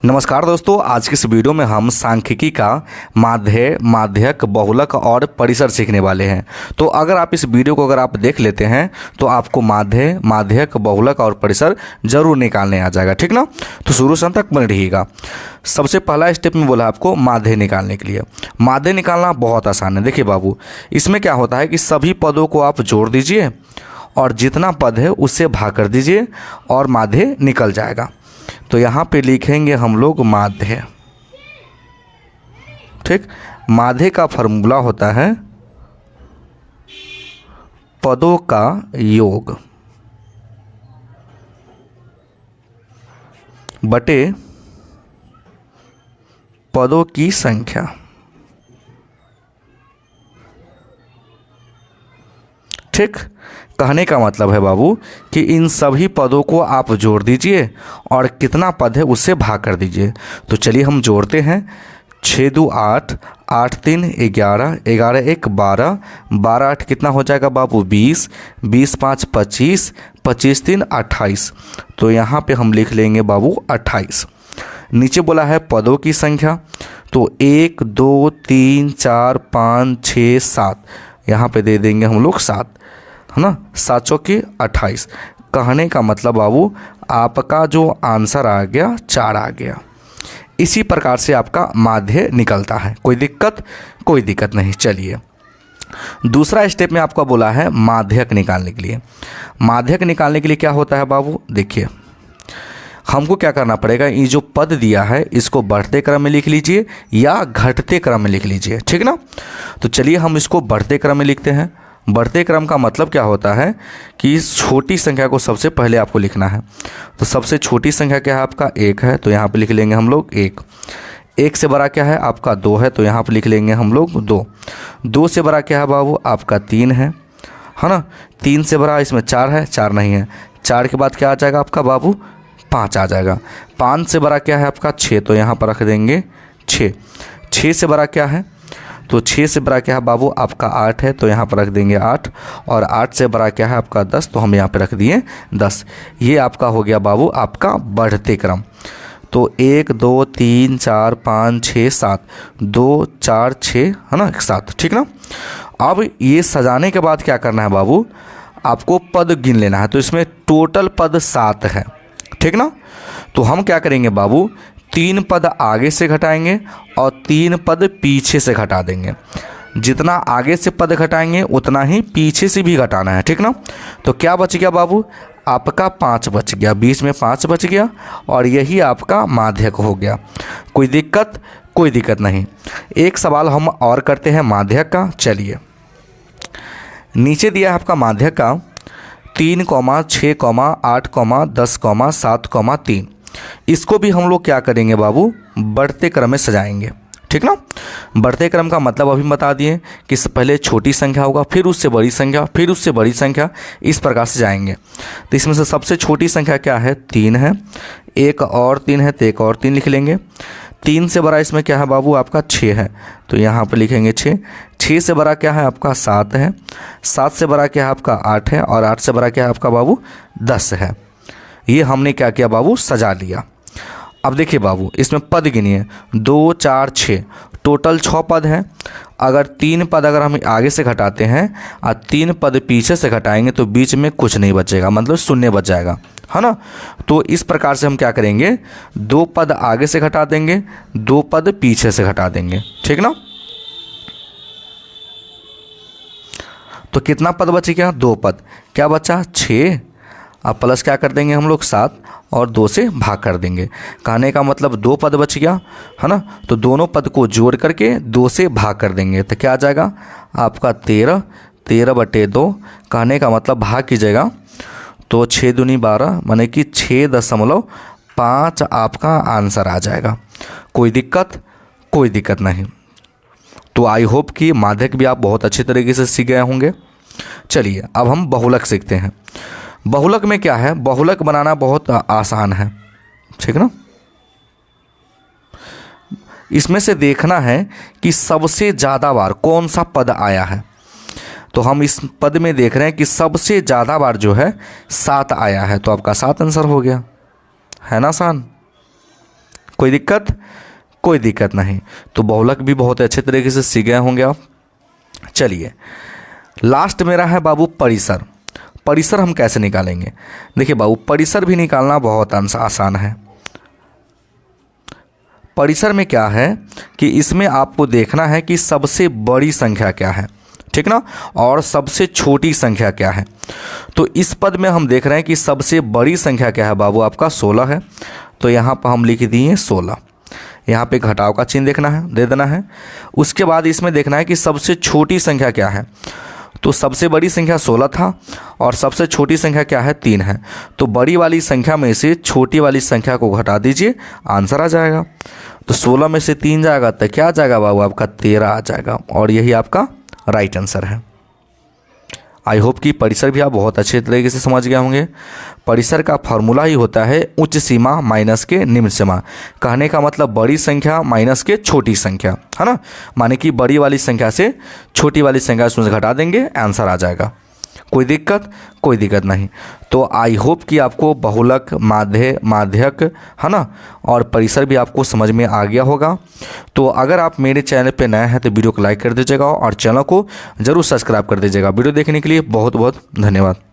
नमस्कार दोस्तों, आज की इस वीडियो में हम सांख्यिकी का माध्य, माध्यक, बहुलक और परिसर सीखने वाले हैं। तो अगर आप इस वीडियो को आप देख लेते हैं तो आपको माध्य, माध्यक, बहुलक और परिसर जरूर निकालने आ जाएगा, ठीक ना। तो शुरू से अंत तक बने रहिएगा। सबसे पहला स्टेप में बोला आपको माध्य निकालने के लिए। माध्य निकालना बहुत आसान है। देखिए बाबू, इसमें क्या होता है कि सभी पदों को आप जोड़ दीजिए और जितना पद है उससे भाग कर दीजिए और माध्य निकल जाएगा। तो यहाँ पे लिखेंगे हम लोग माध्य, ठीक। माध्य का फॉर्मूला होता है पदों का योग बटे पदों की संख्या, ठीक। कहने का मतलब है बाबू कि इन सभी पदों को आप जोड़ दीजिए और कितना पद है उससे भाग कर दीजिए। तो चलिए हम जोड़ते हैं। 6 2 8, 8 3 11, 11 1 12, 12 8 कितना हो जाएगा बाबू 20, 20 5 25, 25 3 28। तो यहाँ पे हम लिख लेंगे बाबू 28। नीचे बोला है पदों की संख्या, तो 1 2 3 4 5 6 7, यहाँ पे दे देंगे हम लोग 7, है ना। 7 चौके 28। कहने का मतलब बाबू आपका जो आंसर आ गया 4 आ गया। इसी प्रकार से आपका माध्य निकलता है। कोई दिक्कत नहीं। चलिए दूसरा स्टेप में आपका बोला है माध्यक निकालने के लिए। माध्यक निकालने के लिए क्या होता है बाबू, देखिए हमको क्या करना पड़ेगा, ये जो पद दिया है इसको बढ़ते क्रम में लिख लीजिए या घटते क्रम में लिख लीजिए, ठीक ना। तो चलिए हम इसको बढ़ते क्रम में लिखते हैं। बढ़ते क्रम का मतलब क्या होता है कि इस छोटी संख्या को सबसे पहले आपको लिखना है। तो सबसे छोटी संख्या क्या है आपका 1 है, तो यहाँ पे लिख लेंगे हम लोग 1। 1 से बड़ा क्या है आपका 2 है, तो यहाँ पे लिख लेंगे हम लोग 2। 2 से बड़ा क्या है बाबू आपका 3 है ना। 3 से बड़ा इसमें 4 है, 4 नहीं है। 4 के बाद क्या आ जाएगा आपका बाबू 5 आ जाएगा। 5 से बड़ा क्या है आपका 6, तो यहाँ पर रख देंगे 6। 6 से बड़ा क्या है, तो 6 से बड़ा क्या है बाबू आपका 8 है, तो यहाँ पर रख देंगे 8। और 8 से बड़ा क्या है आपका 10, तो हम यहाँ पे रख दिए 10। ये आपका हो गया बाबू आपका बढ़ते क्रम। तो 1 2 3 4 5 6 7, 2 4 6 है ना 7, ठीक ना। अब ये सजाने के बाद क्या करना है बाबू, आपको पद गिन लेना है। तो इसमें टोटल पद 7 है, ठीक ना। तो हम क्या करेंगे बाबू, 3 पद आगे से घटाएंगे और 3 पद पीछे से घटा देंगे। जितना आगे से पद घटाएंगे उतना ही पीछे से भी घटाना है, ठीक ना। तो क्या बच गया बाबू आपका 5 बच गया, बीच में 5 बच गया और यही आपका माध्यक हो गया। कोई दिक्कत नहीं। एक सवाल हम और करते हैं माध्यक का। चलिए नीचे दिया है आपका माध्यक का 3, 6, 8, 10, 7, 3। इसको भी हम लोग क्या करेंगे बाबू बढ़ते क्रम में सजाएंगे, ठीक ना। बढ़ते क्रम का मतलब अभी बता दिए कि पहले छोटी संख्या होगा, फिर उससे बड़ी संख्या, फिर उससे बड़ी संख्या, इस प्रकार से जाएंगे। तो इसमें से सबसे छोटी संख्या क्या है 3 है, एक और 3 है तो एक और 3 लिख लेंगे। 3 से बड़ा इसमें क्या है बाबू आपका 6 है, तो यहाँ पर लिखेंगे 6। 6 से बड़ा क्या है आपका 7 है। 7 से बड़ा क्या है आपका 8 है और 8 से बड़ा क्या है आपका बाबू 10 है। ये हमने क्या किया बाबू सजा लिया। अब देखिए बाबू इसमें पद गिनिए 2 4 6, टोटल 6 पद हैं। अगर 3 पद अगर हम आगे से घटाते हैं और 3 पद पीछे से घटाएंगे तो बीच में कुछ नहीं बचेगा, मतलब शून्य बच जाएगा, है ना। तो इस प्रकार से हम क्या करेंगे 2 पद आगे से घटा देंगे, 2 पद पीछे से घटा देंगे, ठीक ना। तो कितना पद बच गया 2 पद, क्या बचा 6। अब प्लस क्या कर देंगे हम लोग 7 और 2 से भाग कर देंगे। कहने का मतलब 2 पद बच गया, है ना। तो दोनों पद को जोड़ करके 2 से भाग कर देंगे तो क्या आ जाएगा आपका 13, 13 बटे 2। कहने का मतलब भाग कीजिएगा तो 6 दूनी 12, माने कि 6.5 आपका आंसर आ जाएगा। कोई दिक्कत नहीं। तो आई होप कि माध्यक भी आप बहुत अच्छी तरीके से सीख गए होंगे। चलिए अब हम बहुलक सीखते हैं। बहुलक में क्या है, बहुलक बनाना बहुत आसान है, ठीक ना। इसमें से देखना है कि सबसे ज़्यादा बार कौन सा पद आया है। तो हम इस पद में देख रहे हैं कि सबसे ज़्यादा बार जो है 7 आया है, तो आपका 7 आंसर हो गया, है ना आसान। कोई दिक्कत? कोई दिक्कत नहीं। तो बहुलक भी बहुत अच्छे तरीके से सीख गए होंगे आप। चलिए लास्ट मेरा है बाबू परिसर। परिसर हम कैसे निकालेंगे? देखिए बाबू, परिसर भी निकालना बहुत आसान है। परिसर में क्या है कि इसमें आपको देखना है कि सबसे बड़ी संख्या क्या है, ठीक ना, और सबसे छोटी संख्या क्या है। तो इस पद में हम देख रहे हैं कि सबसे बड़ी संख्या क्या है बाबू, आपका 16 है। तो यहाँ पर हम लिख दिए 16। यहाँ पे घटाव का चिन्ह देखना है, दे देना है। उसके बाद इसमें देखना है कि सबसे छोटी संख्या क्या है। तो सबसे बड़ी संख्या 16 था और सबसे छोटी संख्या क्या है, 3 है। तो बड़ी वाली संख्या में से छोटी वाली संख्या को घटा दीजिए, आंसर आ जाएगा। तो 16 में से 3 जाएगा तो क्या आ जाएगा बाबू, आपका 13 आ जाएगा। और यही आपका राइट आंसर है। आई होप कि परिसर भी आप बहुत अच्छे तरीके से समझ गए होंगे। परिसर का फॉर्मूला ही होता है उच्च सीमा माइनस के निम्न सीमा। कहने का मतलब बड़ी संख्या माइनस के छोटी संख्या, है ना। माने कि बड़ी वाली संख्या से छोटी वाली संख्या उसमें घटा देंगे, आंसर आ जाएगा। कोई दिक्कत? कोई दिक्कत नहीं। तो आई होप कि आपको बहुलक, माध्यक, है ना, और परिसर भी आपको समझ में आ गया होगा। तो अगर आप मेरे चैनल पे नए हैं तो वीडियो को लाइक कर दीजिएगा और चैनल को ज़रूर सब्सक्राइब कर दीजिएगा। वीडियो देखने के लिए बहुत बहुत धन्यवाद।